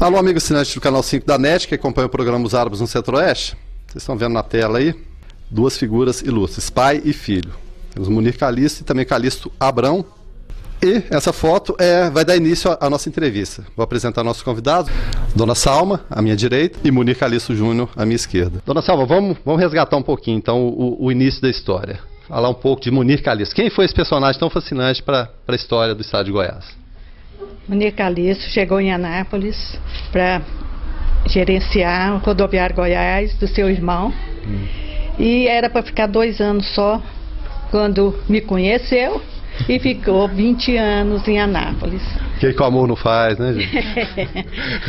Alô, amigo assinante do canal 5 da NET, que acompanha o programa Os Árabes no Centro-Oeste. Vocês estão vendo na tela aí duas figuras ilustres, pai e filho. Temos Munir Calisto e também Calisto Abrão. E essa foto vai dar início à nossa entrevista. Vou apresentar nossos convidados, Dona Salma, à minha direita, e Munir Calisto Júnior, à minha esquerda. Dona Salma, vamos resgatar um pouquinho, então, o início da história. Falar um pouco de Munir Calisto. Quem foi esse personagem tão fascinante para a história do estado de Goiás? Munir Calisto chegou em Anápolis para gerenciar o rodoviário Goiás do seu irmão. E era para ficar 2 anos só quando me conheceu e ficou 20 anos em Anápolis. Que o amor não faz, né, gente?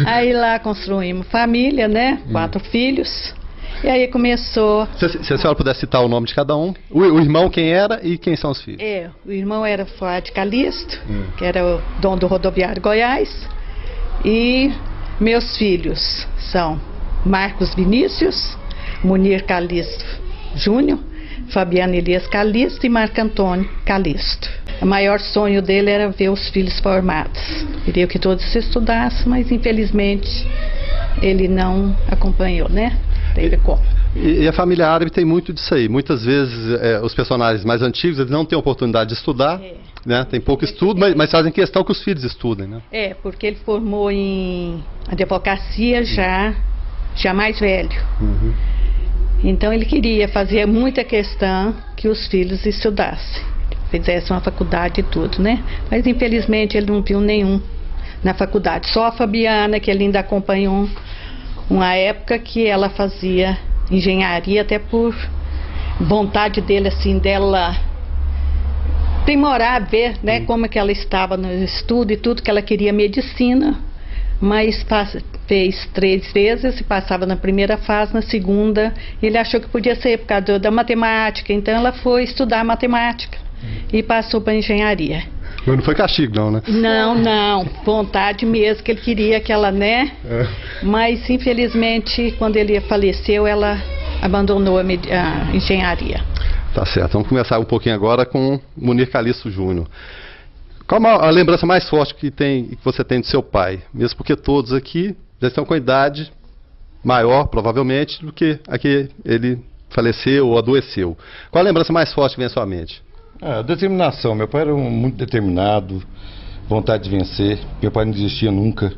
Aí lá construímos família, né? 4 filhos. E aí começou... Se a senhora pudesse citar o nome de cada um, o irmão quem era e quem são os filhos? O irmão era Fuad Calisto, que era o dono do rodoviário Goiás. E meus filhos são Marcos Vinícius, Munir Calisto Júnior, Fabiano Elias Calisto e Marco Antônio Calisto. O maior sonho dele era ver os filhos formados. Queria que todos estudassem, mas infelizmente ele não acompanhou, né? Teve como. E a família árabe tem muito disso aí. Muitas vezes os personagens mais antigos eles não têm oportunidade de estudar, né? Tem pouco estudo, mas fazem questão que os filhos estudem, né? Porque ele formou em advocacia já mais velho. Então ele queria fazer muita questão que os filhos estudassem, fizessem uma faculdade e tudo, né? Mas infelizmente ele não viu nenhum na faculdade. Só a Fabiana, que ele ainda acompanhou uma época que ela fazia engenharia, até por vontade dele, assim, dela aprimorar, ver, né, como é que ela estava no estudo e tudo, que ela queria medicina, mas fez 3 vezes e passava na primeira fase, na segunda ele achou que podia ser por causa da matemática, então ela foi estudar matemática e passou para engenharia. Mas não foi castigo não, né? Não, vontade mesmo, que ele queria que ela, né? Mas infelizmente quando ele faleceu ela abandonou a engenharia. Tá certo, vamos começar um pouquinho agora com Munir Calisto Júnior. Qual a lembrança mais forte que você tem do seu pai? Mesmo porque todos aqui já estão com idade maior, provavelmente, do que a que ele faleceu ou adoeceu. Qual a lembrança mais forte que vem à sua mente? Determinação. Meu pai era muito determinado, vontade de vencer. Meu pai não desistia nunca.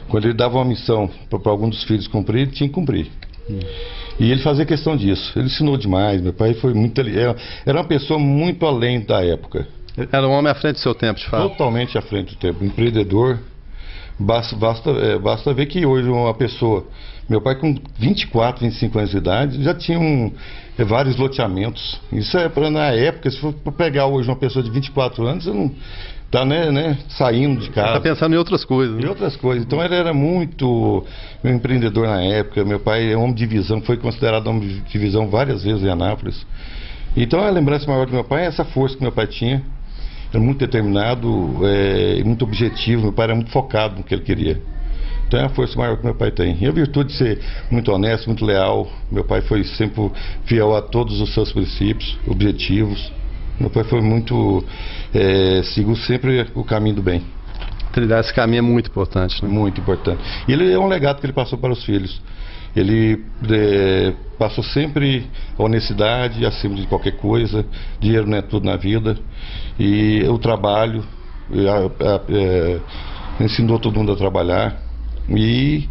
Quando ele dava uma missão para algum dos filhos cumprir, ele tinha que cumprir. E ele fazia questão disso. Ele ensinou demais. Meu pai foi muito... Era uma pessoa muito além da época. Era um homem à frente do seu tempo, de fato. Totalmente à frente do tempo. Empreendedor. Basta ver que hoje uma pessoa... Meu pai com 24, 25 anos de idade já tinha vários loteamentos. Isso na época, se for pegar hoje uma pessoa de 24 anos, você não está né, saindo de casa. Está pensando em outras coisas. Em outras coisas. Então ele era muito empreendedor na época. Meu pai é homem de visão, foi considerado homem de visão várias vezes em Anápolis. Então a lembrança maior do meu pai é essa força que meu pai tinha. Era muito determinado, muito objetivo. Meu pai era muito focado no que ele queria. Então é a força maior que meu pai tem. E a virtude de ser muito honesto, muito leal. Meu pai foi sempre fiel a todos os seus princípios, objetivos. Meu pai foi muito... seguiu sempre o caminho do bem. Trilhar esse caminho é muito importante, né? Muito importante. E ele é um legado que ele passou para os filhos. Ele passou sempre a honestidade acima de qualquer coisa. Dinheiro não é tudo na vida. E o trabalho, ensinou todo mundo a trabalhar. E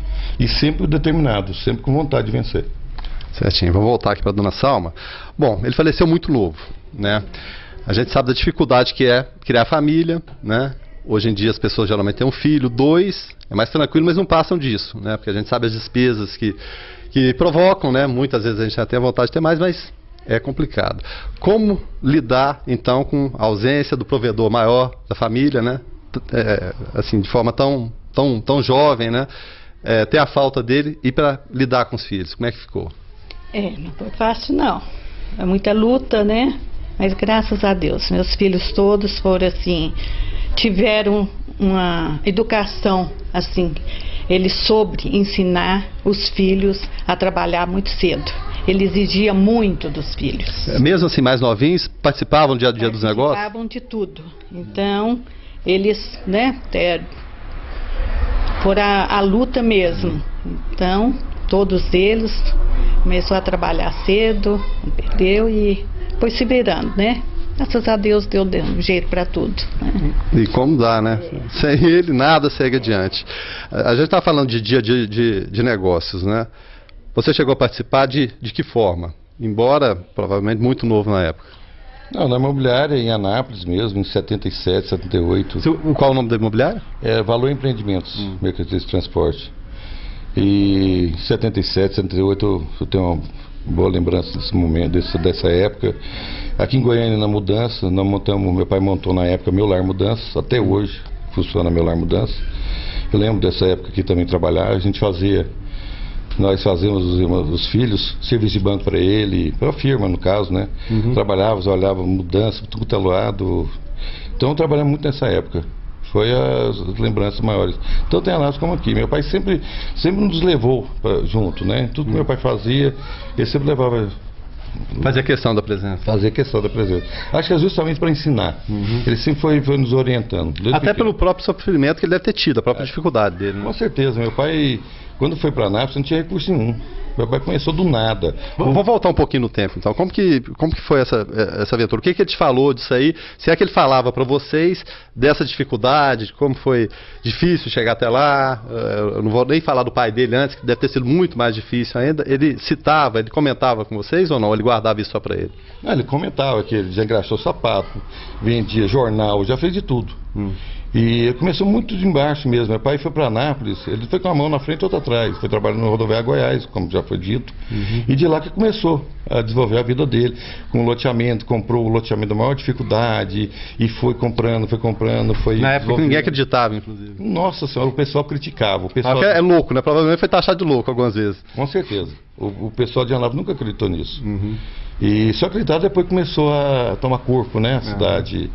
sempre determinado, sempre com vontade de vencer. Certinho, vamos voltar aqui para a Dona Salma. Bom, ele faleceu muito novo, né? A gente sabe da dificuldade que é criar família, né? Hoje em dia as pessoas geralmente têm 1 filho, 2, é mais tranquilo, mas não passam disso, né? Porque a gente sabe as despesas que provocam, né? Muitas vezes a gente já tem a vontade de ter mais, mas é complicado. Como lidar, então, com a ausência do provedor maior da família, né? Assim, de forma tão jovem, né? Ter a falta dele e para lidar com os filhos, como é que ficou? Não foi fácil não, é muita luta, né? Mas graças a Deus, meus filhos todos foram assim, tiveram uma educação assim, ele soube ensinar os filhos a trabalhar muito cedo. Ele exigia muito dos filhos. Mesmo assim, mais novinhos, participavam do dia a dia dos negócios? Participavam de tudo. Então, eles, né, por a luta mesmo. Então, todos eles começou a trabalhar cedo, perdeu e foi se virando, né? Graças a Deus deu um jeito para tudo, né? E como dá, né? Sem ele, nada segue adiante. A gente está falando de dia de negócios, né? Você chegou a participar de que forma? Embora, provavelmente, muito novo na época. Não, na imobiliária em Anápolis mesmo, em 77, 78. Qual o nome da imobiliária? É Valor Empreendimentos, Mercantil de Transporte. E em 77, 78 eu tenho uma boa lembrança desse momento, dessa época. Aqui em Goiânia, na mudança, nós montamos, meu pai montou na época Meu Lar Mudanças, até hoje funciona Meu Lar Mudanças. Eu lembro dessa época que também trabalhava, nós fazíamos os filhos, serviço de banco para ele, para a firma no caso, né? Trabalhávamos, olhávamos mudança, tudo que tá lado. Então trabalhamos muito nessa época. Foi as lembranças maiores. Tanto em Anápolis como aqui. Meu pai sempre nos levou junto, né? Tudo que meu pai fazia, ele sempre levava. Fazia questão da presença. Fazia questão da presença. Acho que é justamente para ensinar. Ele sempre foi nos orientando. Até pelo próprio sofrimento que ele deve ter tido, a própria dificuldade dele. Né? Com certeza. Meu pai, quando foi para Anápolis, não tinha recurso nenhum. Meu pai começou do nada. Vamos voltar um pouquinho no tempo, então. Como que foi essa aventura? O que ele te falou disso aí? Se é que ele falava para vocês dessa dificuldade, de como foi difícil chegar até lá? Eu não vou nem falar do pai dele antes, que deve ter sido muito mais difícil ainda. Ele citava, ele comentava com vocês ou não? Ele guardava isso só para ele? Não, ele comentava que ele já engraxou sapato, vendia jornal, já fez de tudo. E começou muito de embaixo mesmo. Meu pai foi para Anápolis, ele foi com a mão na frente e outra atrás. Foi trabalhando no Rodoviária Goiás, como já foi dito. E de lá que começou a desenvolver a vida dele. Com o loteamento, comprou o loteamento da maior dificuldade e foi comprando. Na época que ninguém acreditava, inclusive. Nossa senhora, o pessoal criticava. O pessoal... É louco, né? Provavelmente foi taxado de louco algumas vezes. Com certeza. O pessoal de Anápolis nunca acreditou nisso. E só acreditar depois começou a tomar corpo, né, a cidade.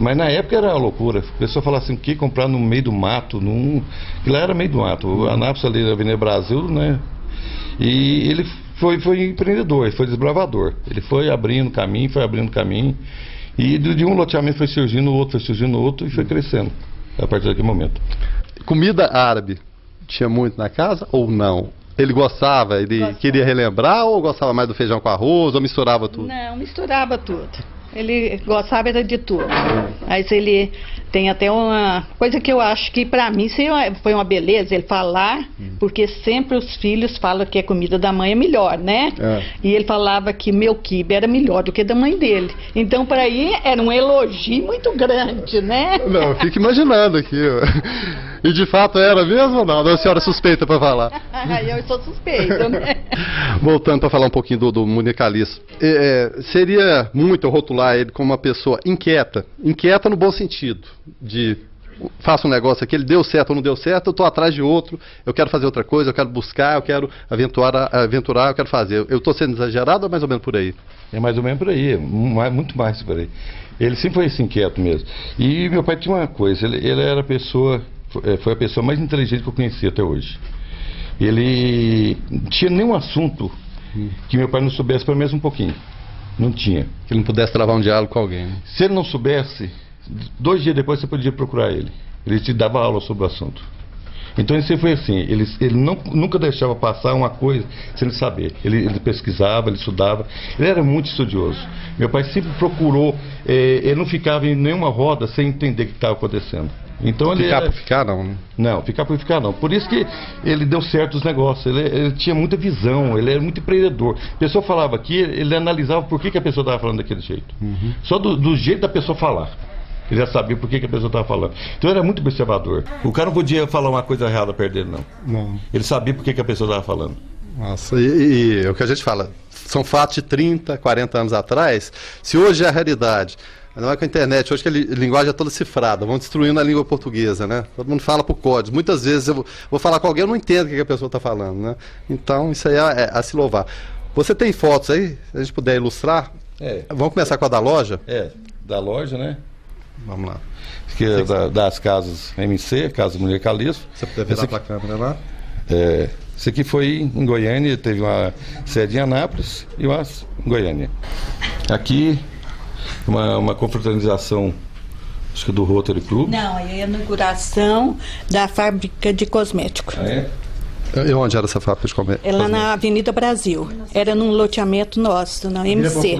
Mas na época era uma loucura. O pessoal falava assim, o que comprar no meio do mato? Que lá era meio do mato. O Anápolis ali na Avenida Brasil, né? E ele foi empreendedor, ele foi desbravador. Ele foi abrindo caminho. E de um loteamento foi surgindo outro e foi crescendo a partir daquele momento. Comida árabe tinha muito na casa ou não? Ele gostava, queria relembrar ou gostava mais do feijão com arroz ou misturava tudo? Não, misturava tudo. Ele gostava era de tudo. Mas ele tem até uma coisa que eu acho que para mim foi uma beleza ele falar, porque sempre os filhos falam que a comida da mãe é melhor, né? E ele falava que meu quibe era melhor do que da mãe dele. Então para aí era um elogio muito grande, né? Não, eu fico imaginando aqui. E de fato era mesmo ou não? A senhora é suspeita para falar? Eu sou suspeita, né? Voltando para falar um pouquinho do Munir Calisto. Seria muito rotular ele como uma pessoa inquieta no bom sentido, de faço um negócio aqui, ele deu certo ou não deu certo, eu estou atrás de outro, eu quero fazer outra coisa, eu quero buscar, eu quero aventurar, eu quero fazer. Eu estou sendo exagerado ou mais ou menos por aí? É mais ou menos por aí, muito mais por aí. Ele sempre foi esse inquieto mesmo. E meu pai tinha uma coisa, ele era a pessoa, foi a pessoa mais inteligente que eu conheci até hoje. Ele não tinha nenhum assunto que meu pai não soubesse pelo menos um pouquinho. Não tinha. Que ele não pudesse travar um diálogo com alguém. Né? Se ele não soubesse, 2 dias depois você podia procurar ele. Ele te dava aula sobre o assunto. Então ele sempre foi assim. Ele nunca deixava passar uma coisa sem ele saber. Ele pesquisava, ele estudava. Ele era muito estudioso. Meu pai sempre procurou. Ele não ficava em nenhuma roda sem entender o que estava acontecendo. Então ele ficar por ficar não, né? Não, ficar por ficar não. Por isso que ele deu certo os negócios. Ele tinha muita visão, ele era muito empreendedor. A pessoa falava aqui, ele analisava por que a pessoa estava falando daquele jeito. Só do jeito da pessoa falar. Ele já sabia por que a pessoa estava falando. Então ele era muito observador. O cara não podia falar uma coisa errada perto dele, não. Ele sabia por que a pessoa estava falando. Nossa, e o que a gente fala, são fatos de 30, 40 anos atrás. Se hoje é a realidade... Não é com a internet, hoje que a linguagem é toda cifrada, vão destruindo a língua portuguesa, né? Todo mundo fala por códigos. Muitas vezes eu vou falar com alguém, eu não entendo o que a pessoa está falando, né? Então, isso aí é a se louvar. Você tem fotos aí? Se a gente puder ilustrar? Vamos começar com a da loja? Da loja, né? Vamos lá. Que é das casas MC, Casa Munir Calisto. Você puder virar para a câmera lá? Isso aqui foi em Goiânia, teve uma sede em Anápolis e uma em Goiânia. Aqui... Uma confraternização acho que do Rotary Club. Não, é a inauguração da fábrica de cosméticos. Ah, é? E onde era essa fábrica de comer? É lá na Avenida Brasil. Era num loteamento nosso, na MC.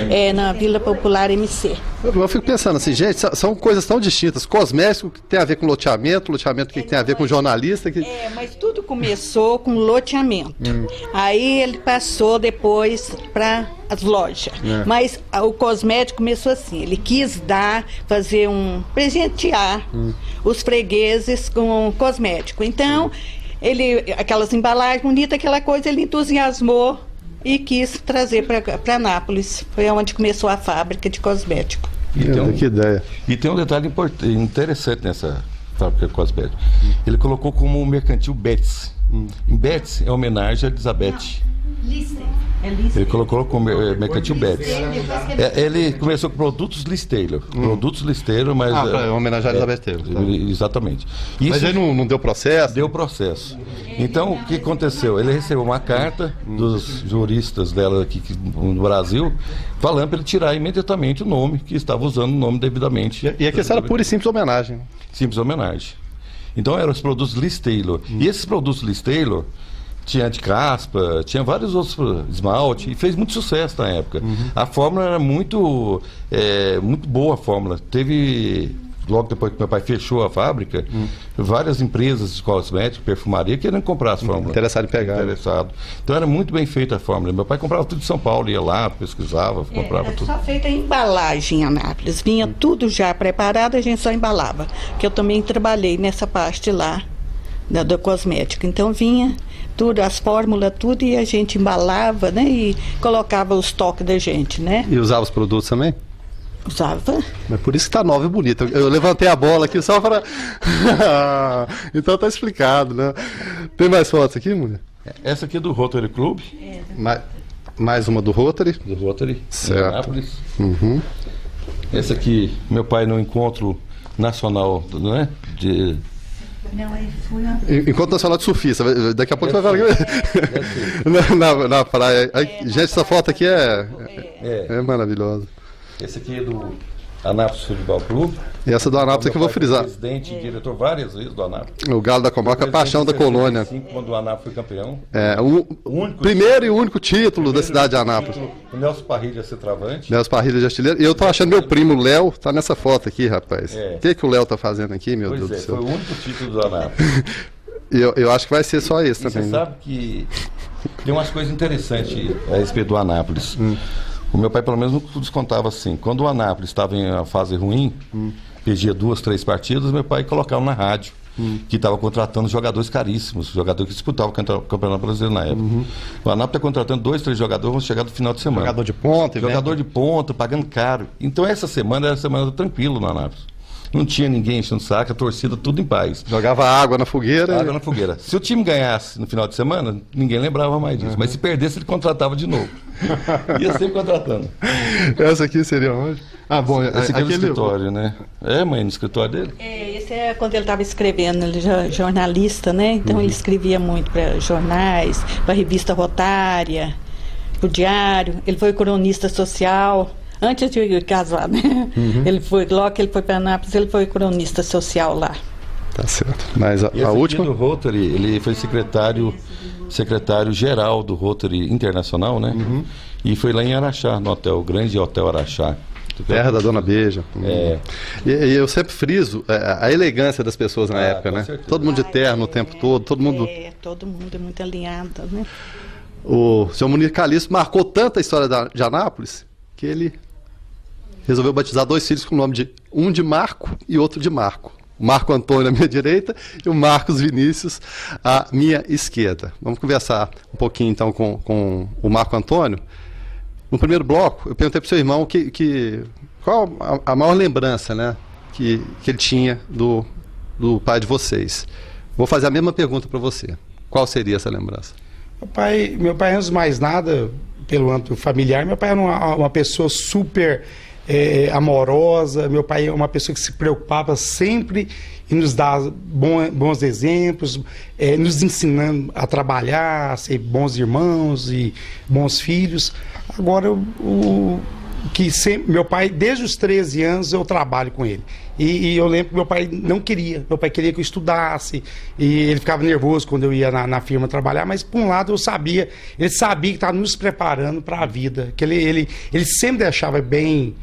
É, na Vila Popular MC. Eu fico pensando assim, gente, são coisas tão distintas. Cosmético que tem a ver com loteamento que tem a ver com jornalista. Que... É, mas tudo começou com loteamento. Aí ele passou depois para as lojas. Mas o cosmético começou assim, ele quis presentear os fregueses com cosmético. Então, aquelas embalagens bonitas, aquela coisa, ele entusiasmou e quis trazer para Anápolis. Foi onde começou a fábrica de cosmético. Que ideia. E tem um detalhe interessante nessa fábrica de cosmético. Ele colocou como mercantil Betts. Betts é homenagem a Elizabeth. Ele colocou como mercantil Betts. Ele começou com produtos Liz Taylor. Produtos Liz Taylor, mas... para homenagear a Elizabeth Taylor. Tá. Exatamente. Isso, mas ele não deu processo? Deu processo. Então, o que aconteceu? Ele recebeu uma carta dos juristas dela aqui no Brasil, falando para ele tirar imediatamente o nome, que estava usando o nome devidamente. E a questão era pura e simples homenagem. Simples homenagem. Então eram os produtos Liz Taylor. E esses produtos Liz Taylor tinha de caspa, tinha vários outros esmalte, e fez muito sucesso na época. A fórmula era muito boa a fórmula. Teve, logo depois que meu pai fechou a fábrica, várias empresas de cosméticos, perfumaria, querendo comprar as fórmulas. Interessado em pegar. Interessado. Então era muito bem feita a fórmula. Meu pai comprava tudo de São Paulo, ia lá, pesquisava, comprava tudo. Só feita a embalagem em Anápolis. Vinha tudo já preparado, a gente só embalava. Que eu também trabalhei nessa parte lá do cosmético. Então vinha tudo, as fórmulas, tudo, e a gente embalava, né? E colocava os toques da gente, né? E usava os produtos também? Usava. Mas por isso que tá nova e bonita. Eu levantei a bola aqui só para... Então tá explicado, né? Tem mais fotos aqui, mulher? Essa aqui é do Rotary Club. Mais uma do Rotary. Do Rotary, certo. Em Anápolis. Essa aqui, meu pai no encontro nacional, não é? Não, aí fui a... Encontro Nacional de Surfista. Daqui a pouco você vai falar na praia. Gente, essa foto aqui é maravilhosa. Esse aqui é do Anápolis Futebol Clube. E essa do Anápolis é que eu vou frisar. Presidente e diretor várias vezes do Anápolis. O Galo da Comarca, a paixão da colônia. Quando o Anápolis foi campeão. O primeiro e único título da cidade de Anápolis. O Nelson Parrilha centroavante. Nelson Parrilha de artilheiro. E eu tô achando meu primo Léo, tá nessa foto aqui, rapaz. O que o Léo tá fazendo aqui, meu Deus do céu? Foi o único título do Anápolis. Eu acho que vai ser só esse também. Você sabe que tem umas coisas interessantes a respeito do Anápolis. O meu pai, pelo menos, nos contava assim: quando o Anápolis estava em uma fase ruim, perdia 2, 3 partidas, meu pai colocava na rádio que estava contratando jogadores caríssimos, jogadores que disputavam o Campeonato Brasileiro na época. O Anápolis está contratando 2, 3 jogadores, vão chegar no final de semana. Jogador de ponta, jogador de ponta, pagando caro. Então essa semana era a semana tranquila no Anápolis. Não tinha ninguém enchendo o saco, a torcida tudo em paz. Jogava água na fogueira. Água na fogueira. Se o time ganhasse no final de semana, ninguém lembrava mais disso. Mas se perdesse, ele contratava de novo. Ia sempre contratando. Essa aqui seria onde? Bom, esse aqui é no escritório, né? Mãe, no escritório dele? Esse é quando ele estava escrevendo, ele é jornalista, né? Então ele escrevia muito para jornais, para a revista Rotária, para o Diário. Ele foi cronista social. Antes de casar, né? Logo que ele foi para Anápolis, ele foi cronista social lá. Tá certo. Mas a última? Do Rotary, ele foi secretário-geral do Rotary Internacional, né? E foi lá em Araxá, no hotel, o grande Hotel Araxá. Terra da Dona Beija. E eu sempre friso a elegância das pessoas na época, né? Certeza. Todo mundo de terno o tempo todo, todo mundo é muito alinhado, né? O senhor Munir Calixto marcou tanto a história de Anápolis que ele resolveu batizar 2 filhos com o nome um de Marco e outro de Marco. O Marco Antônio à minha direita e o Marcos Vinícius à minha esquerda. Vamos conversar um pouquinho então com o Marco Antônio. No primeiro bloco, eu perguntei para o seu irmão qual a maior lembrança, né, que ele tinha do pai de vocês. Vou fazer a mesma pergunta para você. Qual seria essa lembrança? Meu pai, antes de mais nada, pelo âmbito familiar, meu pai era uma pessoa super amorosa. Meu pai é uma pessoa que se preocupava sempre em nos dar bons exemplos, nos ensinando a trabalhar, a ser bons irmãos e bons filhos. Agora, que sempre, meu pai, desde os 13 anos, eu trabalho com ele. E eu lembro que meu pai não queria. Meu pai queria que eu estudasse. E ele ficava nervoso quando eu ia na firma trabalhar. Mas, por um lado, eu sabia. Ele sabia que estava nos preparando para a vida. Que ele sempre deixava bem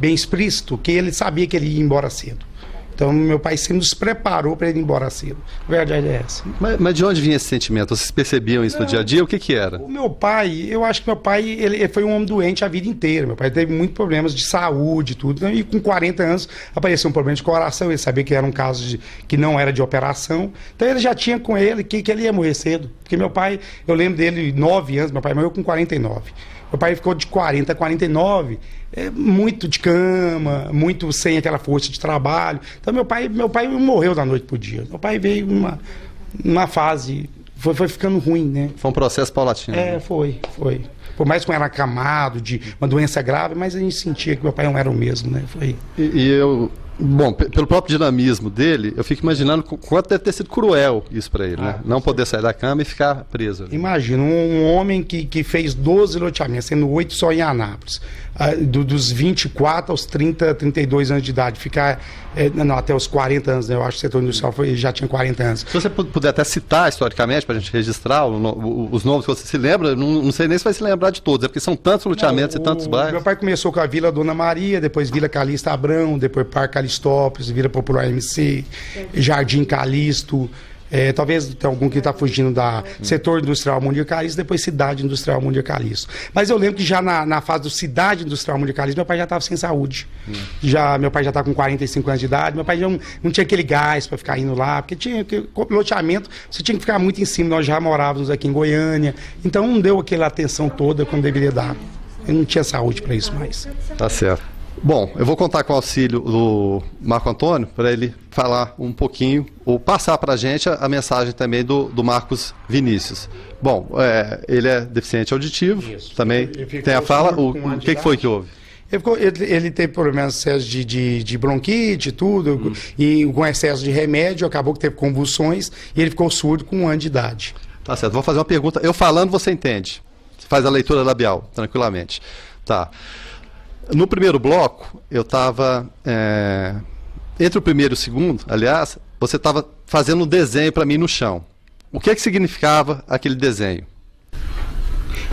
explícito que ele sabia que ele ia embora cedo. Então, meu pai sempre nos preparou para ele ir embora cedo. A verdade é essa. Mas de onde vinha esse sentimento? Vocês percebiam isso no dia a dia? O que era? O meu pai, eu acho que meu pai ele foi um homem doente a vida inteira. Meu pai teve muitos problemas de saúde e tudo. E com 40 anos apareceu um problema de coração. Ele sabia que era um caso que não era de operação. Então ele já tinha com ele que ele ia morrer cedo. Porque meu pai, eu lembro dele 9 anos, meu pai morreu com 49. Meu pai ficou de 40 a 49, muito de cama, muito sem aquela força de trabalho. Então meu pai morreu da noite pro dia. Meu pai veio numa fase, foi ficando ruim, né? Foi um processo paulatino. Foi. Por mais que eu era acamado de uma doença grave, mas a gente sentia que meu pai não era o mesmo, né? Foi. Bom, pelo próprio dinamismo dele, eu fico imaginando quanto deve ter sido cruel isso para ele, né? Não poder sair da cama e ficar preso ali. Imagina, um homem que fez 12 loteamentos, sendo 8 só em Anápolis, dos 24 aos 30, 32 anos de idade, ficar até os 40 anos, né? Eu acho que o setor industrial já tinha 40 anos. Se você puder até citar historicamente, para a gente registrar os nomes que você se lembra, não sei nem se vai se lembrar de todos, porque são tantos loteamentos e tantos bairros. Meu pai começou com a Vila Dona Maria, depois Vila Calista Abrão, depois Parque Calistópolis, Vila Popular MC, Jardim Calisto. Talvez tenha algum que está fugindo da setor industrial Mundir Calisto, depois cidade industrial Mundir Calisto. Mas eu lembro que já na fase do cidade industrial Mundir Calisto, meu pai já estava sem saúde. Meu pai já está com 45 anos de idade, meu pai já não tinha aquele gás para ficar indo lá, porque loteamento, você tinha que ficar muito em cima, nós já morávamos aqui em Goiânia, então não deu aquela atenção toda como deveria dar. Eu não tinha saúde para isso mais. Tá certo. Bom, eu vou contar com o auxílio do Marco Antônio para ele falar um pouquinho, ou passar para a gente a mensagem também do Marcos Vinícius. Bom, ele é deficiente auditivo, isso. Também tem a fala. O que foi que houve? Ele teve problemas de bronquite e tudo, e com excesso de remédio, acabou que teve convulsões, e ele ficou surdo com 1 ano de idade. Tá certo, vou fazer uma pergunta. Eu falando, você entende. Você faz a leitura labial, tranquilamente. Tá. No primeiro bloco, eu estava, entre o primeiro e o segundo, aliás, você estava fazendo um desenho para mim no chão. O que significava aquele desenho?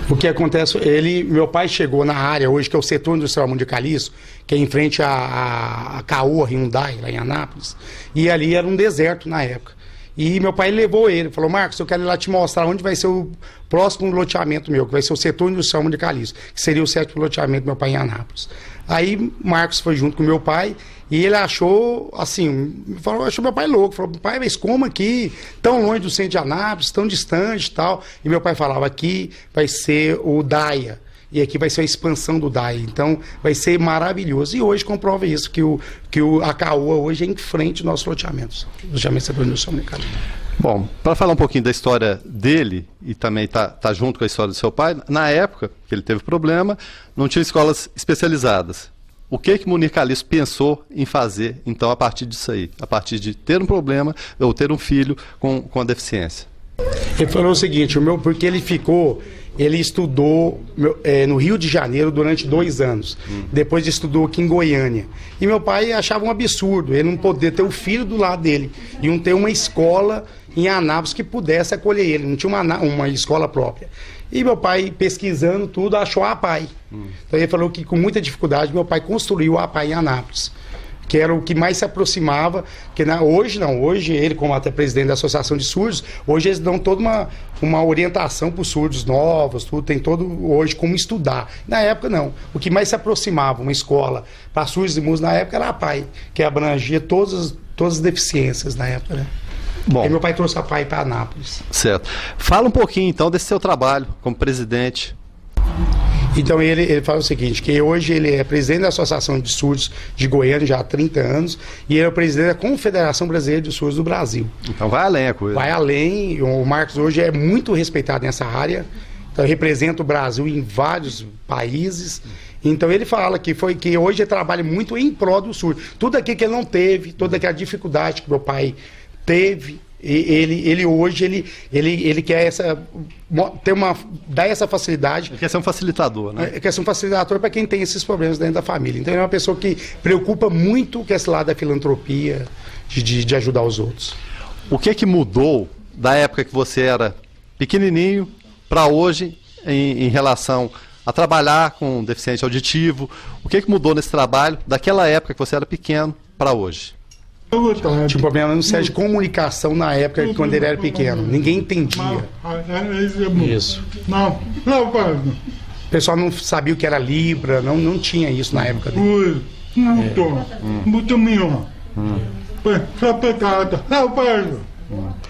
O que acontece, meu pai chegou na área hoje, que é o setor industrial Mundir Calisto, que é em frente a Caoa, Hyundai, lá em Anápolis, e ali era um deserto na época. E meu pai levou ele, falou: Marcos, eu quero ir lá te mostrar onde vai ser o próximo loteamento meu, que vai ser o setor industrial Mundir Calisto, que seria o 7º loteamento do meu pai em Anápolis. Aí Marcos foi junto com meu pai e ele achou, assim, achou meu pai louco, falou: pai, mas como aqui, tão longe do centro de Anápolis, tão distante e tal. E meu pai falava: aqui vai ser o DAIA. E aqui vai ser a expansão do DAI. Então, vai ser maravilhoso. E hoje comprova isso, que a Caoa hoje é em frente dos nossos loteamentos. Loteamentos setor industrial Mundir Calisto. Bom, para falar um pouquinho da história dele, e também tá junto com a história do seu pai, na época que ele teve problema, não tinha escolas especializadas. O que Mundir Calisto pensou em fazer, então, a partir disso aí? A partir de ter um problema, ou ter um filho com a deficiência? Ele falou o seguinte, porque ele estudou no Rio de Janeiro durante 2 anos. Depois estudou aqui em Goiânia. E meu pai achava um absurdo ele não poder ter o filho do lado dele e não ter uma escola em Anápolis que pudesse acolher ele. Não tinha uma escola própria. E meu pai, pesquisando tudo, achou a APAI. Então ele falou que com muita dificuldade meu pai construiu a APAI em Anápolis, que era o que mais se aproximava, que hoje ele, como até presidente da Associação de Surdos, hoje eles dão toda uma orientação para os surdos novos, tudo, tem todo hoje como estudar. Na época não, o que mais se aproximava, uma escola para surdos e mudos na época era a APAI, que abrangia todas as deficiências na época, né? Bom, aí meu pai trouxe a APAI para Anápolis. Certo. Fala um pouquinho então desse seu trabalho como presidente. Então ele fala o seguinte, que hoje ele é presidente da Associação de Surdos de Goiânia já há 30 anos e ele é o presidente da Confederação Brasileira de Surdos do Brasil. Então vai além a coisa. Vai além, o Marcos hoje é muito respeitado nessa área, então representa o Brasil em vários países. Então ele fala que hoje ele trabalha muito em prol do surdo. Tudo aquilo que ele não teve, toda aquela dificuldade que meu pai teve, ele hoje ele quer dar essa facilidade. Ele quer ser um facilitador, né? Quer ser um facilitador para quem tem esses problemas dentro da família. Então ele é uma pessoa que preocupa muito com esse lado da filantropia, de ajudar os outros. O que mudou da época que você era pequenininho para hoje em relação a trabalhar com deficiente auditivo? O que mudou nesse trabalho daquela época que você era pequeno para hoje? Tinha um problema no sério de comunicação na época, quando ele era pequeno. Ninguém entendia. Isso. O pessoal não sabia o que era Libra, não tinha isso na época dele. Muito melhor.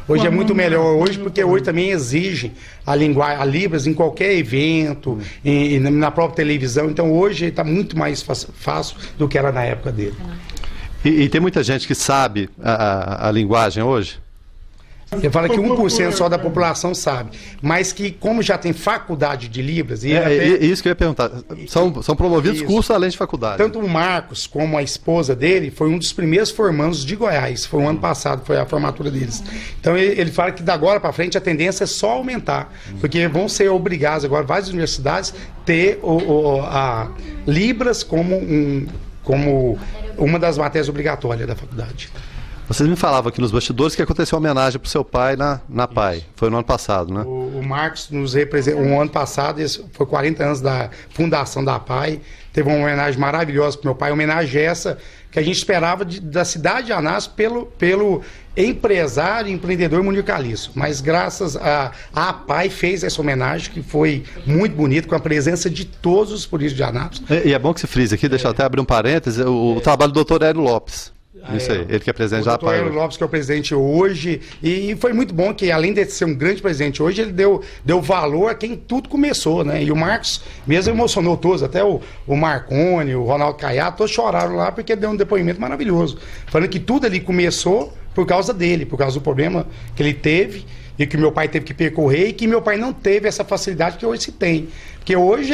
Hoje é muito melhor hoje, porque hoje também exigem a Libras em qualquer evento, na própria televisão. Então hoje está muito mais fácil do que era na época dele. E tem muita gente que sabe a linguagem hoje? Ele fala que 1% só da população sabe, mas que como já tem faculdade de Libras... Isso que eu ia perguntar. São promovidos cursos além de faculdade. Tanto o Marcos como a esposa dele foi um dos primeiros formandos de Goiás. Foi o ano passado, foi a formatura deles. Então ele fala que da agora para frente a tendência é só aumentar, porque vão ser obrigados agora várias universidades ter a Libras como uma das matérias obrigatórias da faculdade. Vocês me falavam aqui nos bastidores que aconteceu uma homenagem para o seu pai na PAI. Foi no ano passado, né? O Marcos nos representou. Um ano passado, foi 40 anos da fundação da PAI. Teve uma homenagem maravilhosa para o meu pai. Homenagem essa que a gente esperava da cidade de Anápolis pelo empresário e empreendedor Munir Caliço. Mas graças a PAI fez essa homenagem, que foi muito bonita, com a presença de todos os políticos de Anápolis. E é bom que se frise aqui, deixa eu até abrir um parêntese, o trabalho do doutor Hélio Lopes. Isso aí, ele que é presidente da PAI. O doutor Hélio Lopes, que é o presidente hoje, e foi muito bom que, além de ser um grande presidente hoje, ele deu valor a quem tudo começou, né? E o Marcos mesmo emocionou todos, até o Marconi, o Ronaldo Caiado, todos choraram lá porque deu um depoimento maravilhoso, falando que tudo ali começou por causa dele, por causa do problema que ele teve e que meu pai teve que percorrer, e que meu pai não teve essa facilidade que hoje se tem. Porque hoje,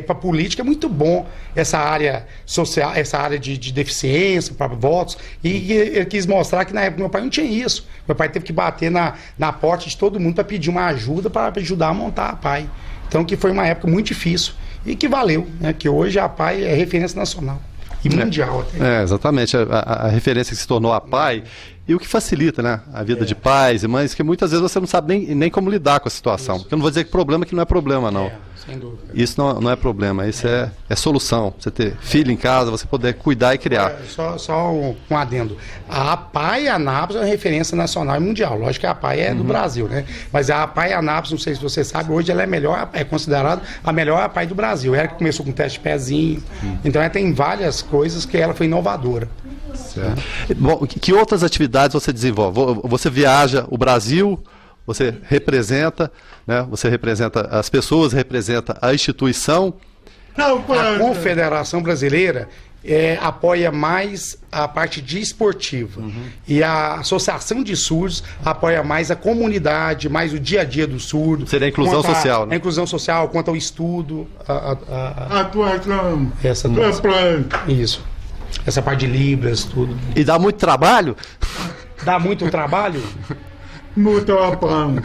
para a política, é muito bom essa área social, essa área de deficiência, para votos, e ele quis mostrar que na época meu pai não tinha isso. Meu pai teve que bater na porta de todo mundo para pedir uma ajuda, para ajudar a montar a PAI. Então, que foi uma época muito difícil, e que valeu, né? Que hoje a PAI é referência nacional e mundial até. Exatamente, a referência que se tornou a PAI, e o que facilita, né, a vida de pais e mães, que muitas vezes você não sabe nem como lidar com a situação. Isso. Porque eu não vou dizer que problema que não é problema, não. Sem dúvida. Isso não é problema, isso é solução. Você ter filho em casa, você poder cuidar e criar. Só um adendo. A PAI Anápolis é uma referência nacional e mundial. Lógico que a PAI é do Brasil, né? Mas a PAI Anápolis, não sei se você sabe, hoje ela é considerada a melhor PAI do Brasil. Ela que começou com teste de pezinho. Então ela tem várias coisas que ela foi inovadora. Certo. Bom, que outras atividades você desenvolve? Você viaja o Brasil, você representa, né? Você representa as pessoas, representa a instituição. A Confederação Brasileira apoia mais a parte desportiva. E a Associação de Surdos apoia mais a comunidade, mais o dia a dia do surdo. Seria a inclusão social, né? A inclusão social, quanto ao estudo. Atuação. Isso. Essa parte de Libras, tudo. E dá muito trabalho? Dá muito trabalho? Muito trabalho.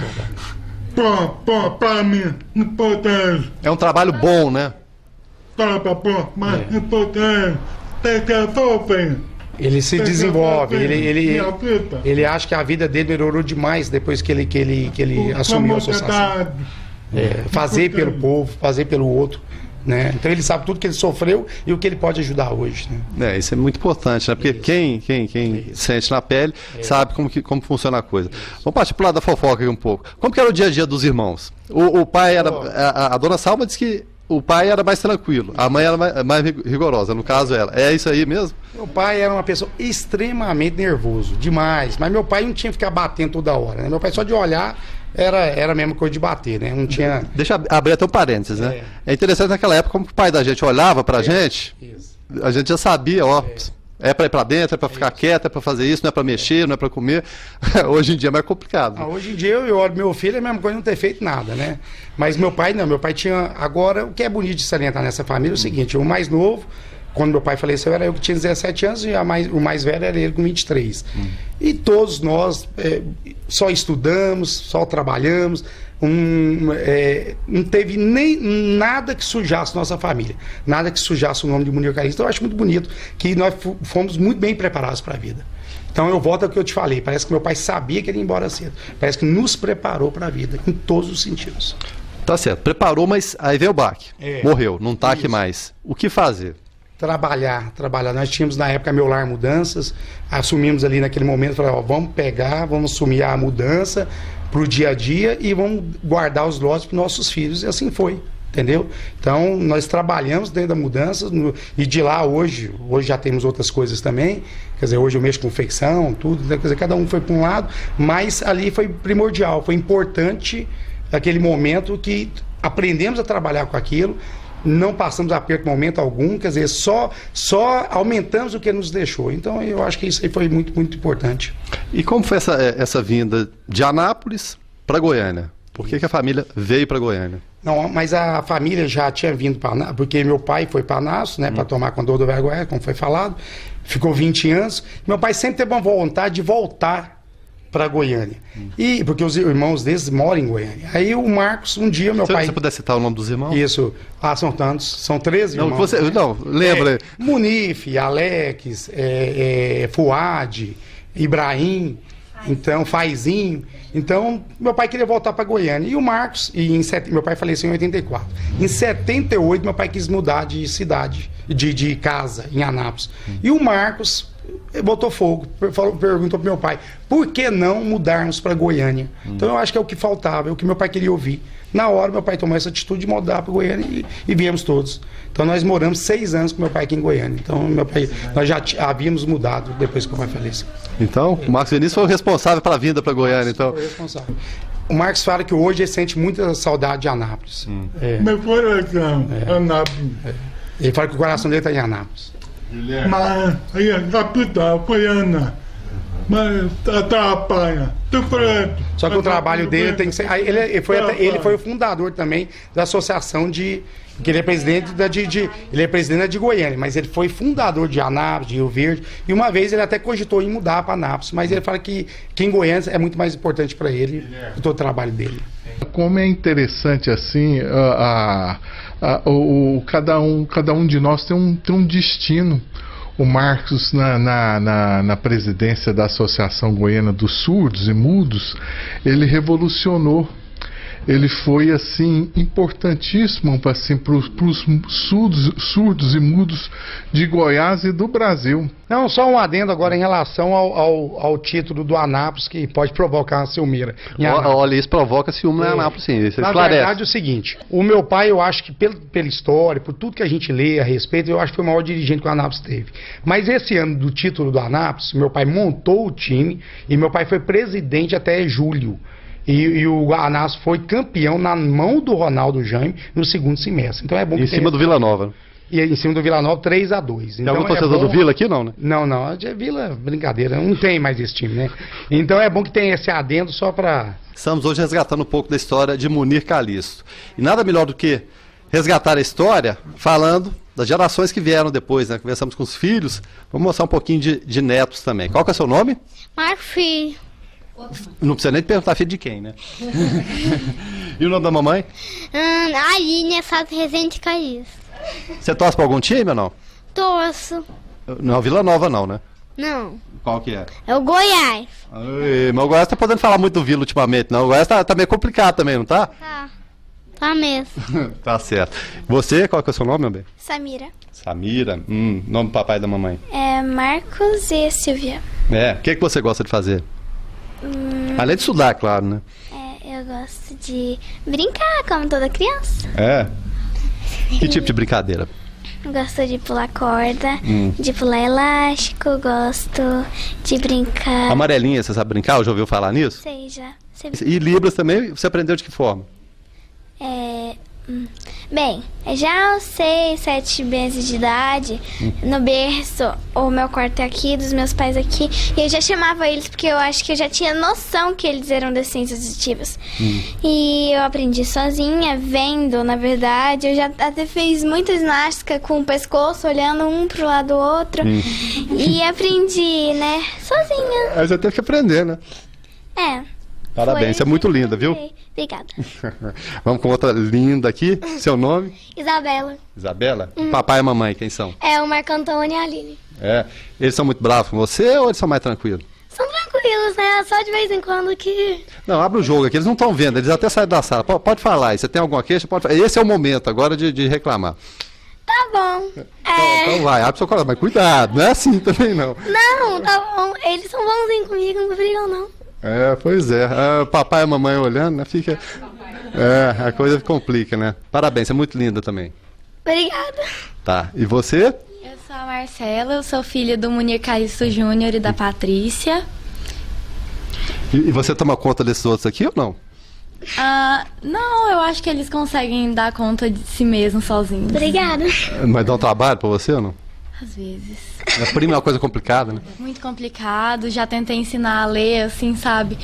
Para mim, importante. É um trabalho bom, né? Mas importante. Tem que sofrer. Ele se desenvolve, ele acha que a vida dele melhorou demais depois que ele assumiu a associação. Fazer pelo povo, fazer pelo outro. Né? Então ele sabe tudo que ele sofreu e o que ele pode ajudar hoje, né? Isso é muito importante, né? Porque quem sente na pele sabe como funciona a coisa. Vamos partir para o lado da fofoca aqui um pouco. Como que era o dia a dia dos irmãos? O pai era... A dona Salma disse que o pai era mais tranquilo, a mãe era mais rigorosa, no caso ela. É isso aí mesmo? Meu pai era uma pessoa extremamente nervoso, demais. Mas meu pai não tinha que ficar batendo toda hora, né? Meu pai só de olhar... Era a mesma coisa de bater, né? Não tinha... Deixa eu abrir até um parênteses, né? É interessante naquela época, como o pai da gente olhava pra gente, a gente já sabia, ó, é pra ir pra dentro, é pra ficar quieto, é pra fazer isso, não é pra mexer, não é pra comer. Hoje em dia é mais complicado. Hoje em dia eu olho meu filho, é a mesma coisa não ter feito nada, né? Mas meu pai não, meu pai tinha... Agora, o que é bonito de salientar nessa família é o seguinte, o mais novo quando meu pai faleceu, era eu que tinha 17 anos e o mais velho era ele com 23. E todos nós só estudamos, só trabalhamos, não teve nem nada que sujasse nossa família, nada que sujasse o nome de Munir Calixto. Então eu acho muito bonito que nós fomos muito bem preparados para a vida. Então eu volto ao que eu te falei, parece que meu pai sabia que ele ia embora cedo, parece que nos preparou para a vida, em todos os sentidos. Tá certo, preparou, mas aí veio o baque, morreu, não tá aqui mais. O que fazer? Trabalhar. Nós tínhamos na época Meu Lar Mudanças, assumimos ali naquele momento, falamos, ó, vamos assumir a mudança para o dia a dia e vamos guardar os lotes para nossos filhos, e assim foi. Entendeu? Então, nós trabalhamos dentro da mudança e de lá hoje já temos outras coisas também. Quer dizer, hoje eu mexo com confecção, tudo, quer dizer, cada um foi para um lado, mas ali foi primordial, foi importante aquele momento que aprendemos a trabalhar com aquilo, não passamos aperto em momento algum, quer dizer, só aumentamos o que nos deixou. Então, eu acho que isso aí foi muito, muito importante. E como foi essa vinda de Anápolis para Goiânia? Por que a família veio para Goiânia? Não, mas a família já tinha vindo para Anápolis, porque meu pai foi para Anápolis, né, para tomar conta do rodoviária Goiás, como foi falado, ficou 20 anos. Meu pai sempre teve uma vontade de voltar para Goiânia. E porque os irmãos deles moram em Goiânia. Aí o Marcos, um dia, meu pai... Se você puder citar o nome dos irmãos? Isso. São tantos, são 13 irmãos. Não, lembra. Munif, Alex, Fuad, Ibrahim, então, Faizinho. Então, meu pai queria voltar para Goiânia. E o Marcos, meu pai faleceu em 84. Em 78, meu pai quis mudar de cidade, de casa, em Anápolis. E o Marcos botou fogo, perguntou pro meu pai, por que não mudarmos para Goiânia? Então, eu acho que é o que faltava, é o que meu pai queria ouvir. Na hora, meu pai tomou essa atitude de mudar para Goiânia e viemos todos. Então, nós moramos 6 anos com meu pai aqui em Goiânia. Então, nós já havíamos mudado depois que meu pai faleceu. Então, o Marcos Vinícius foi o responsável pela vinda para Goiânia, então. Foi o responsável. O Marcos fala que hoje ele sente muita saudade de Anápolis. Meu coração, Anápolis. Ele fala que o coração dele está em Anápolis. Mas aí a capital foi Ana. Mas atrapalha. Só que o trabalho dele tem que ser. Ele foi o fundador também da associação porque ele é presidente ele é presidente de Goiânia, mas ele foi fundador de Anápolis, de Rio Verde, e uma vez ele até cogitou em mudar para Anápolis, mas ele fala que em Goiânia é muito mais importante para ele todo o trabalho dele. Como é interessante assim, cada um de nós tem um destino. O Marcos, na presidência da Associação Goiana dos Surdos e Mudos, ele revolucionou. Ele foi assim importantíssimo assim, para os surdos e mudos de Goiás e do Brasil. Não, só um adendo agora em relação ao título do Anápolis, que pode provocar uma ciumeira. Olha, isso provoca ciúme em Anápolis, sim. Isso na verdade é o seguinte, o meu pai, eu acho que pela história, por tudo que a gente lê a respeito, eu acho que foi o maior dirigente que o Anápolis teve. Mas esse ano do título do Anápolis, meu pai montou o time e meu pai foi presidente até julho. E o Anápolis foi campeão na mão do Ronaldo Jaime no segundo semestre. Então é bom que em cima do Vila Nova. E em cima do Vila Nova, 3-2. Tem algum torcedor do Vila aqui, não, né? Não, Vila, brincadeira, não tem mais esse time, né? Então é bom que tenha esse adendo só para... Estamos hoje resgatando um pouco da história de Munir Calixto. E nada melhor do que resgatar a história falando das gerações que vieram depois, né? Conversamos com os filhos, vamos mostrar um pouquinho de netos também. Qual que é o seu nome? Marfi. Não precisa nem perguntar filho de quem, né? E o nome da mamãe? Aline, Fábio Rezende Calixto. Você torce para algum time ou não? Torço. Não, Vila Nova não, né? Não. Qual que é? É o Goiás. Mas o Goiás tá podendo falar muito do Vila ultimamente, não? O Goiás tá meio complicado também, não tá? Tá mesmo. Tá certo. Você, qual que é o seu nome, meu bem? Samira. Samira. Nome do papai e da mamãe? É Marcos e Silvia. O que você gosta de fazer? Além de estudar, claro, né? Eu gosto de brincar, como toda criança. Que tipo de brincadeira? Gosto de pular corda, de pular elástico, gosto de brincar... Amarelinha, você sabe brincar? Já ouviu falar nisso? Sei, já. E Libras também, você aprendeu de que forma? Bem, já aos 6, 7 meses de idade, no berço, o meu quarto é aqui, dos meus pais aqui, e eu já chamava eles porque eu acho que eu já tinha noção que eles eram deficientes auditivos. E eu aprendi sozinha, vendo, na verdade. Eu já até fiz muita ginástica com o pescoço, olhando um pro lado do outro. E aprendi, né, sozinha. Aí você teve que aprender, né? Parabéns, você é muito linda, viu? Obrigada. Vamos com outra linda aqui. Seu nome? Isabela. Isabela? Papai e mamãe, quem são? É o Marco Antônio e a Aline. Eles são muito bravos com você ou eles são mais tranquilos? São tranquilos, né? Só de vez em quando que... Não, abre o jogo aqui, eles não estão vendo, eles até saem da sala. Pode falar aí, você tem alguma queixa? Pode falar. Esse é o momento agora de reclamar. Tá bom. Então vai, abre seu coração, mas cuidado, não é assim também não. Não, tá bom. Eles são bonzinhos comigo, não brigam não. Pois é. Papai e a mamãe olhando, né? Fica... a coisa complica, né? Parabéns, você é muito linda também. Obrigada. Tá, e você? Eu sou a Marcela, eu sou filha do Munir Calisto Júnior e da Patrícia. E você toma conta desses outros aqui ou não? Não, eu acho que eles conseguem dar conta de si mesmos sozinhos. Obrigada. Mas dá um trabalho pra você ou não? Às vezes. Prima é uma coisa complicada, né? Muito complicado, já tentei ensinar a ler, assim, sabe?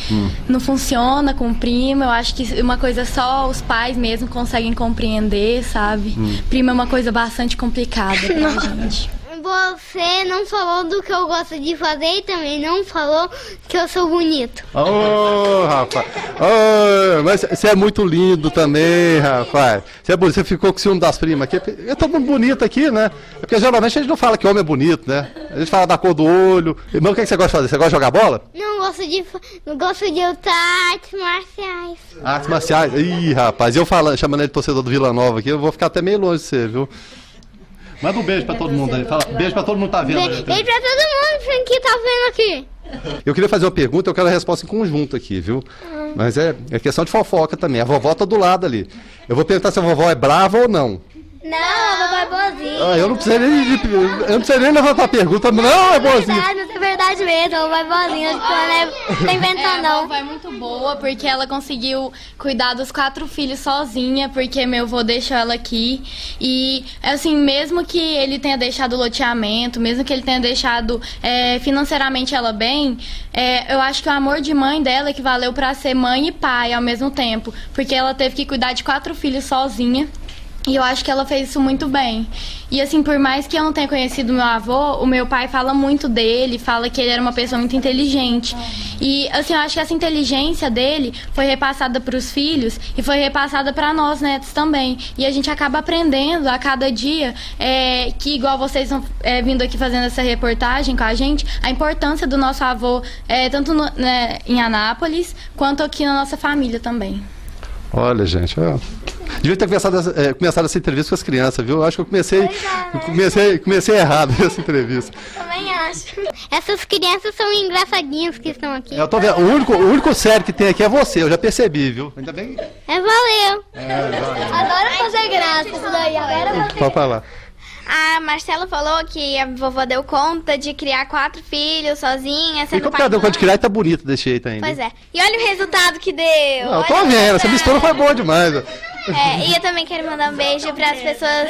Não funciona com prima, eu acho que uma coisa só os pais mesmo conseguem compreender, sabe? Prima é uma coisa bastante complicada pra gente. Você não falou do que eu gosto de fazer e também não falou que eu sou bonito. Rapaz. Mas você é muito lindo também, rapaz. Você é bonito. Você ficou com ciúme das primas aqui. Eu tô muito bonito aqui, né? Porque geralmente a gente não fala que homem é bonito, né? A gente fala da cor do olho. Mas o que você gosta de fazer? Você gosta de jogar bola? Não, gosto de lutar artes marciais. Artes marciais? Ih, rapaz. Eu chamando ele de torcedor do Vila Nova aqui, eu vou ficar até meio longe de você, viu? Manda um beijo pra todo mundo aí. Fala, beijo pra todo mundo que tá vendo. Beijo pra todo mundo que tá vendo aqui. Eu queria fazer uma pergunta, eu quero a resposta em conjunto aqui, viu? Mas é questão de fofoca também. A vovó tá do lado ali. Eu vou perguntar se a vovó é brava ou não. Não, a vovó é boazinha. Eu não precisei nem levantar a pergunta. Não, é boazinha. É verdade mesmo, a vovó é boazinha. Não tá inventando, não. A vovó é muito boa, porque ela conseguiu cuidar dos 4 filhos sozinha, porque meu avô deixou ela aqui. E, assim, mesmo que ele tenha deixado o loteamento, mesmo que ele tenha deixado financeiramente ela bem, eu acho que o amor de mãe dela equivaleu pra ser mãe e pai ao mesmo tempo. Porque ela teve que cuidar de 4 filhos sozinha. E eu acho que ela fez isso muito bem. E assim, por mais que eu não tenha conhecido meu avô, o meu pai fala muito dele, fala que ele era uma pessoa muito inteligente. E assim, eu acho que essa inteligência dele foi repassada para os filhos e foi repassada para nós netos também. E a gente acaba aprendendo a cada dia, que igual vocês estão vindo aqui fazendo essa reportagem com a gente, a importância do nosso avô, tanto em Anápolis, quanto aqui na nossa família também. Olha, gente, devia ter começado essa entrevista com as crianças, viu? Eu acho que eu comecei errado essa entrevista. Também acho. Essas crianças são engraçadinhas que estão aqui. Eu tô vendo, o único sério que tem aqui é você, eu já percebi, viu? Ainda bem. Valeu. Adoro fazer graça isso daí, Pode falar. A Marcela falou que a vovó deu conta de criar 4 filhos sozinha. E como que ela deu conta de criar e tá bonito desse jeito ainda? Pois é. E olha o resultado que deu. Não, eu tô vendo, essa mistura foi boa demais. E eu também quero mandar um beijo para as pessoas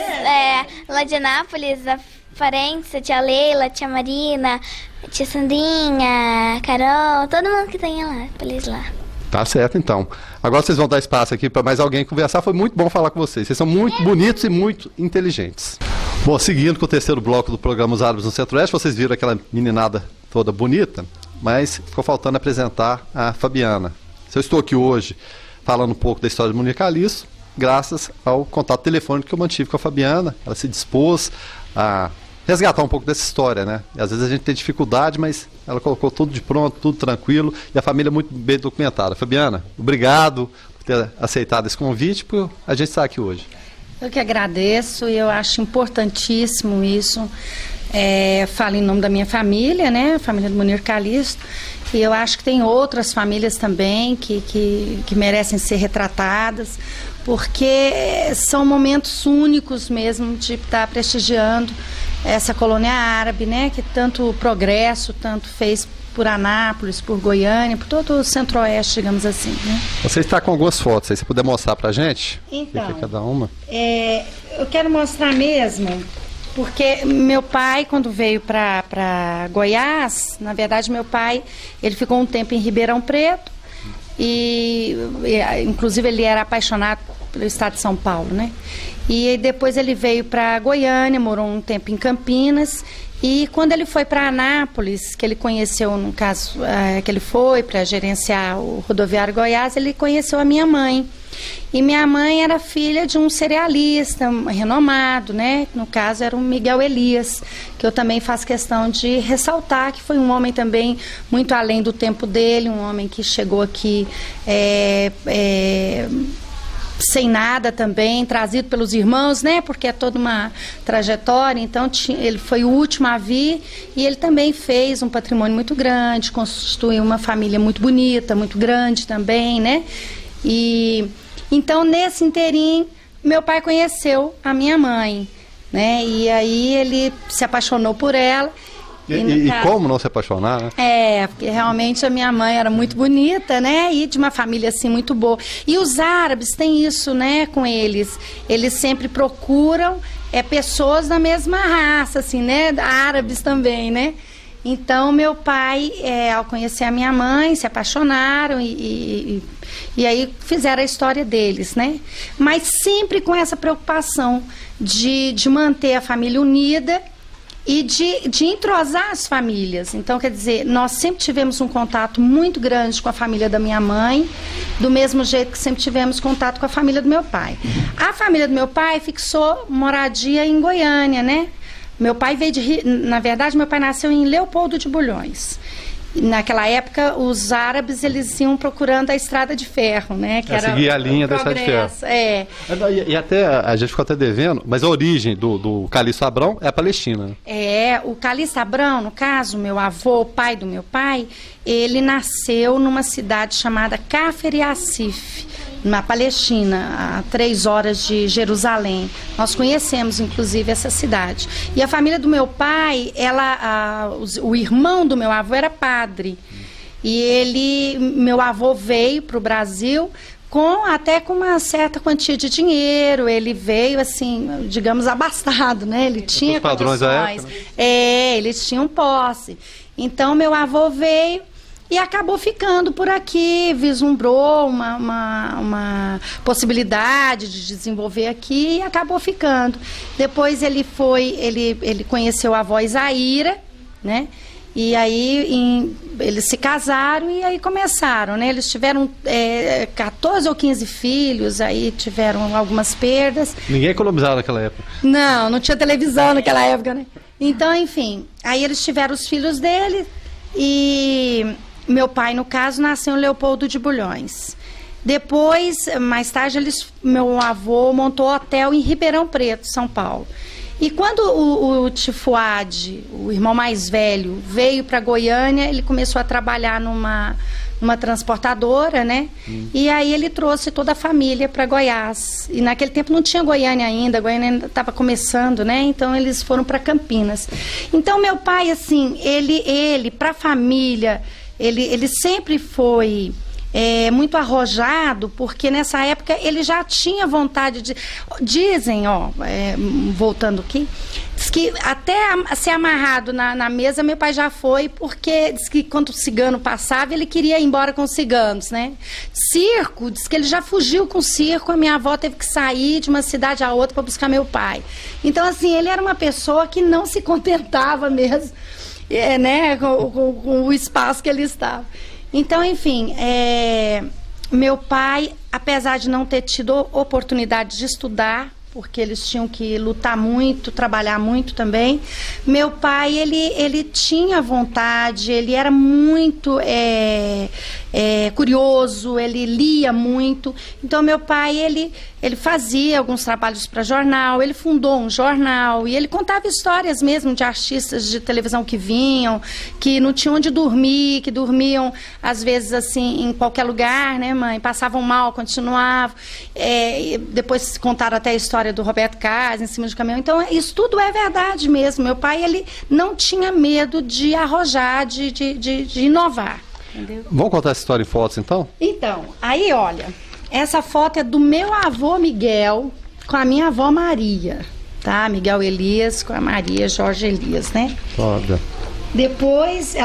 lá de Anápolis, a parentes, a tia Leila, a tia Marina, a tia Sandrinha, a Carol, todo mundo que tem lá, pra eles lá. Tá certo, então. Agora vocês vão dar espaço aqui para mais alguém conversar. Foi muito bom falar com vocês. Vocês são muito bonitos e muito inteligentes. Bom, seguindo com o terceiro bloco do programa Os Árabes no Centro-Oeste, vocês viram aquela meninada toda bonita, mas ficou faltando apresentar a Fabiana. Eu estou aqui hoje falando um pouco da história de Munir Calisto, graças ao contato telefônico que eu mantive com a Fabiana. Ela se dispôs a resgatar um pouco dessa história, né? E às vezes a gente tem dificuldade, mas ela colocou tudo de pronto, tudo tranquilo, e a família muito bem documentada. Fabiana, obrigado por ter aceitado esse convite, por a gente estar aqui hoje. Eu que agradeço, e eu acho importantíssimo isso. Falo em nome da minha família, né? A família do Munir Calisto. E eu acho que tem outras famílias também que merecem ser retratadas, porque são momentos únicos mesmo de estar prestigiando essa colônia árabe, né? Que tanto progresso, tanto fez por Anápolis, por Goiânia, por todo o centro-oeste, digamos assim, né? Você está com algumas fotos aí, se puder mostrar pra gente? Então, Fica cada uma. Eu quero mostrar mesmo, porque meu pai, quando veio para Goiás, na verdade meu pai, ele ficou um tempo em Ribeirão Preto, e inclusive ele era apaixonado pelo estado de São Paulo, né? E depois ele veio para Goiânia, morou um tempo em Campinas, e quando ele foi para Anápolis, que ele conheceu, no caso, que ele foi para gerenciar o rodoviário Goiás, ele conheceu a minha mãe. E minha mãe era filha de um cerealista renomado, né? No caso era o Miguel Elias, que eu também faço questão de ressaltar, que foi um homem também muito além do tempo dele, um homem que chegou aqui sem nada também, trazido pelos irmãos, né? Porque é toda uma trajetória. Então ele foi o último a vir e ele também fez um patrimônio muito grande, constituiu uma família muito bonita, muito grande também, né? E então nesse inteirinho meu pai conheceu a minha mãe, né? E aí ele se apaixonou por ela. E como não se apaixonar, né? Porque realmente a minha mãe era muito bonita, né? E de uma família assim muito boa. E os árabes têm isso, né, com eles. Eles sempre procuram pessoas da mesma raça, assim, né? Árabes também, né? Então meu pai, ao conhecer a minha mãe, se apaixonaram e aí fizeram a história deles, né? Mas sempre com essa preocupação de manter a família unida e de entrosar as famílias. Então, quer dizer, nós sempre tivemos um contato muito grande com a família da minha mãe, do mesmo jeito que sempre tivemos contato com a família do meu pai. A família do meu pai fixou moradia em Goiânia, né? Meu pai veio na verdade, meu pai nasceu em Leopoldo de Bulhões. Naquela época, os árabes, eles iam procurando a estrada de ferro, né? Que era seguir a linha da estrada de ferro. E até, a gente ficou até devendo, mas a origem do Calixto Abrão é a Palestina. O Calixto Abrão, no caso, meu avô, o pai do meu pai, ele nasceu numa cidade chamada Kafr Yassif, na Palestina, a 3 horas de Jerusalém. Nós conhecemos, inclusive, essa cidade. E a família do meu pai, o irmão do meu avô era padre. E meu avô veio para o Brasil até com uma certa quantia de dinheiro. Ele veio, assim, digamos, abastado, né? Ele tinha padrões da época, né? Eles tinham posse. Então, meu avô veio e acabou ficando por aqui, vislumbrou uma possibilidade de desenvolver aqui e acabou ficando. Depois ele conheceu a avó Isaíra, né? E aí eles se casaram e aí começaram, né? Eles tiveram 14 ou 15 filhos, aí tiveram algumas perdas. Ninguém economizava naquela época. Não tinha televisão naquela época, né? Então, enfim, aí eles tiveram os filhos dele e meu pai, no caso, nasceu em Leopoldo de Bulhões. Depois, mais tarde, meu avô montou hotel em Ribeirão Preto, São Paulo. E quando o Tifuade, o irmão mais velho, veio para Goiânia, ele começou a trabalhar numa transportadora, né? E aí ele trouxe toda a família para Goiás. E naquele tempo não tinha Goiânia ainda, Goiânia ainda estava começando, né? Então eles foram para Campinas. Então meu pai, assim, ele para a família, ele sempre foi muito arrojado, porque nessa época ele já tinha vontade de... Dizem, voltando aqui, diz que até ser amarrado na mesa, meu pai já foi, porque diz que quando o cigano passava, ele queria ir embora com os ciganos, né? Circo, diz que ele já fugiu com o circo, a minha avó teve que sair de uma cidade a outra para buscar meu pai. Então, assim, ele era uma pessoa que não se contentava mesmo, né, com o espaço que ele estava. Então, enfim, meu pai, apesar de não ter tido oportunidade de estudar, porque eles tinham que lutar muito, trabalhar muito também, meu pai, ele tinha vontade, ele era muito curioso, ele lia muito. Então meu pai, ele fazia alguns trabalhos para jornal, ele fundou um jornal e ele contava histórias mesmo de artistas de televisão que vinham, que não tinham onde dormir, que dormiam às vezes assim em qualquer lugar, né, mãe? Passavam mal, continuavam. Depois contaram até a história do Roberto Carlos em cima de caminhão. Então isso tudo é verdade mesmo. Meu pai, ele não tinha medo de arrojar, de inovar. Entendeu? Vamos contar essa história em fotos, então? Então, aí, olha, essa foto é do meu avô Miguel com a minha avó Maria, tá? Miguel Elias com a Maria Jorge Elias, né? Foda. Depois,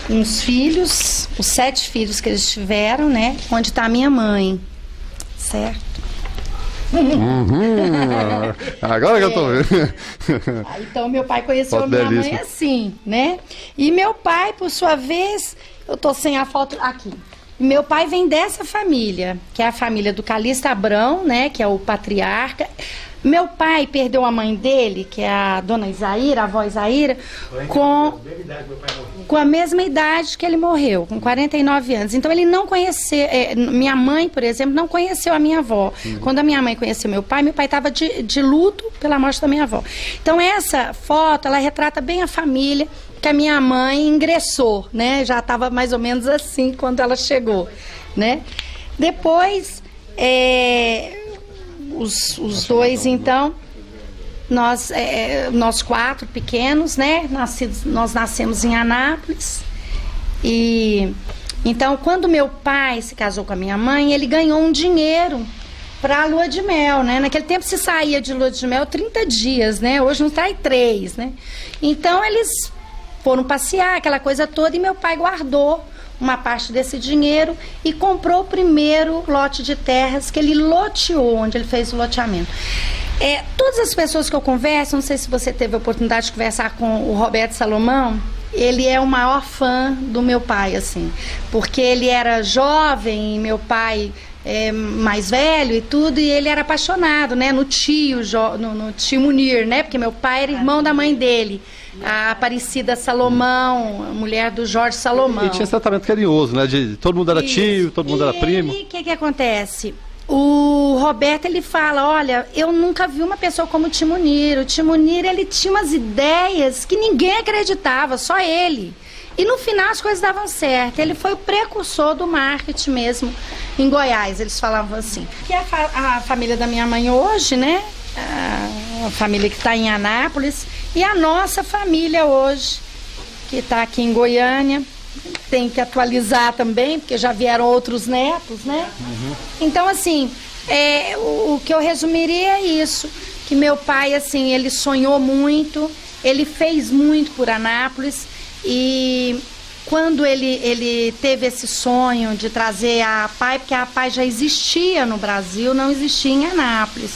uns filhos, os 7 filhos que eles tiveram, né? Onde tá a minha mãe, certo? Agora que eu tô vendo. Então, meu pai conheceu Foto a minha belíssima. mãe assim, né? E meu pai, por sua vez, eu tô sem a foto aqui. Meu pai vem dessa família, que é a família do Calixto Abrão, né? Que é o patriarca. Meu pai perdeu a mãe dele, que é a dona Isaíra, a avó Isaíra, com a mesma idade que ele morreu, com 49 anos. Então ele não conheceu, minha mãe, por exemplo, não conheceu a minha avó. Quando a minha mãe conheceu meu pai estava de luto pela morte da minha avó. Então essa foto, ela retrata bem a família que a minha mãe ingressou, né? Já estava mais ou menos assim quando ela chegou, né? Depois, os dois, então, nós 4 pequenos, né? Nós nascemos em Anápolis. E então, quando meu pai se casou com a minha mãe, ele ganhou um dinheiro para a lua de mel, né? Naquele tempo se saía de lua de mel 30 dias, né? Hoje não sai 3, né? Então, eles foram passear, aquela coisa toda, e meu pai guardou uma parte desse dinheiro e comprou o primeiro lote de terras que ele loteou, onde ele fez o loteamento. Todas as pessoas que eu converso, não sei se você teve a oportunidade de conversar com o Roberto Salomão, ele é o maior fã do meu pai, assim, porque ele era jovem e meu pai mais velho e tudo, e ele era apaixonado, né, no tio Munir, né, porque meu pai era irmão da mãe dele, a Aparecida Salomão, a mulher do Jorge Salomão. E tinha esse tratamento carinhoso, né? Todo mundo era tio, todo mundo era primo. E o que acontece? O Roberto, ele fala, olha, eu nunca vi uma pessoa como o Tio Munir. O Tio Munir, ele tinha umas ideias que ninguém acreditava, só ele. E no final as coisas davam certo. Ele foi o precursor do marketing mesmo em Goiás, eles falavam assim. Que é a família da minha mãe hoje, né? A família que está em Anápolis, e a nossa família hoje, que está aqui em Goiânia. Tem que atualizar também, porque já vieram outros netos, né? Então, assim, o que eu resumiria é isso, que meu pai, assim, ele sonhou muito, ele fez muito por Anápolis, e quando ele teve esse sonho de trazer a APAI, porque a APAI já existia no Brasil, não existia em Anápolis.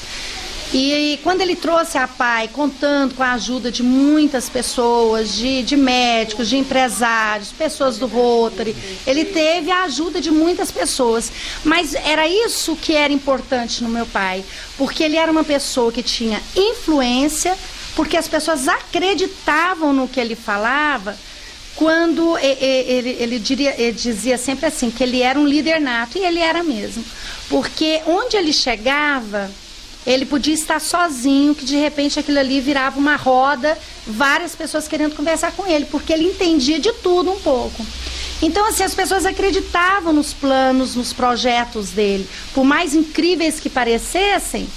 E quando ele trouxe a APAI, contando com a ajuda de muitas pessoas, de médicos, de empresários, pessoas do Rotary, ele teve a ajuda de muitas pessoas. Mas era isso que era importante no meu pai, porque ele era uma pessoa que tinha influência, porque as pessoas acreditavam no que ele falava, quando ele dizia sempre assim, que ele era um líder nato, e ele era mesmo. Porque onde ele chegava, ele podia estar sozinho, que de repente aquilo ali virava uma roda, várias pessoas querendo conversar com ele, porque ele entendia de tudo um pouco. Então, assim, as pessoas acreditavam nos planos, nos projetos dele. Por mais incríveis que parecessem,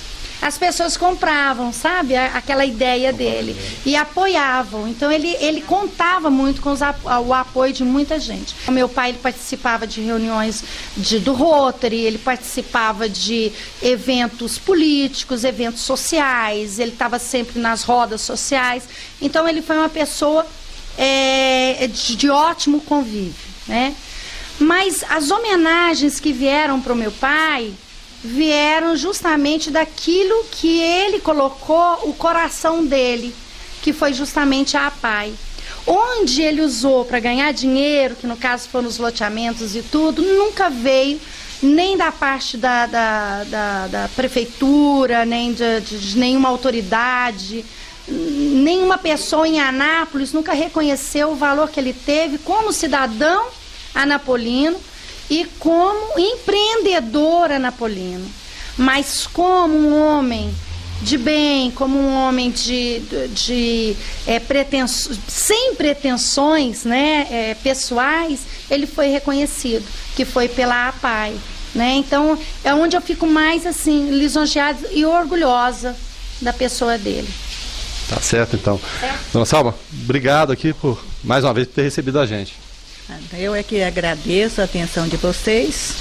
as pessoas compravam, sabe, aquela ideia dele e apoiavam. Então ele contava muito com o apoio de muita gente. O meu pai, ele participava de reuniões do Rotary, ele participava de eventos políticos, eventos sociais, ele estava sempre nas rodas sociais. Então ele foi uma pessoa de ótimo convívio, né? Mas as homenagens que vieram para o meu pai vieram justamente daquilo que ele colocou o coração dele, que foi justamente a APAI. Onde ele usou para ganhar dinheiro, que no caso foram os loteamentos e tudo, nunca veio nem da parte da prefeitura, nem de nenhuma autoridade, nenhuma pessoa em Anápolis nunca reconheceu o valor que ele teve como cidadão anapolino e como empreendedor anapolino, mas como um homem de bem, como um homem sem pretensões, né, pessoais, ele foi reconhecido, que foi pela APAI, né? Então, é onde eu fico mais assim, lisonjeada e orgulhosa da pessoa dele. Tá certo, então. Dona Salma, obrigado aqui por, mais uma vez, ter recebido a gente. Eu é que agradeço a atenção de vocês.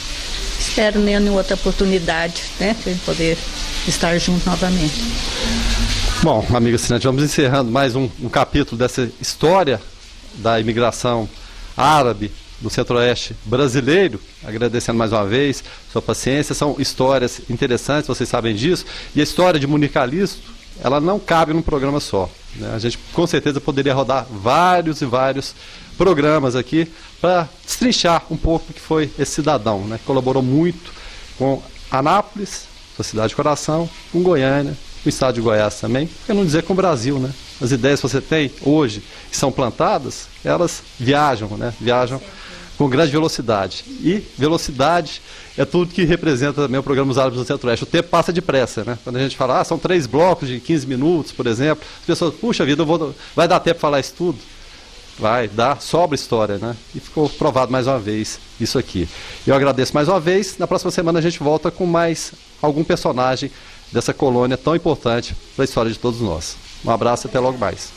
Espero em outra oportunidade, né, para poder estar junto novamente. Bom, amiga assinante, vamos encerrando mais um capítulo dessa história da imigração árabe do Centro-Oeste brasileiro. Agradecendo mais uma vez sua paciência. São histórias interessantes, vocês sabem disso. E a história de Munir Calisto, ela não cabe num programa só, né? A gente com certeza poderia rodar vários e vários programas aqui para destrinchar um pouco o que foi esse cidadão, né? Que colaborou muito com Anápolis, sua cidade de coração, com Goiânia, com o estado de Goiás também, para não dizer com o Brasil, né? As ideias que você tem hoje, que são plantadas, elas viajam, né? Viajam com grande velocidade. E velocidade é tudo que representa também o programa Os Árabes do Centro-Oeste. O tempo passa depressa, né? Quando a gente fala, são 3 blocos de 15 minutos, por exemplo, as pessoas, puxa vida, vai dar tempo para falar isso tudo? Vai dar, sobra história, né? E ficou provado mais uma vez isso aqui. Eu agradeço mais uma vez. Na próxima semana a gente volta com mais algum personagem dessa colônia tão importante para a história de todos nós. Um abraço e até logo mais.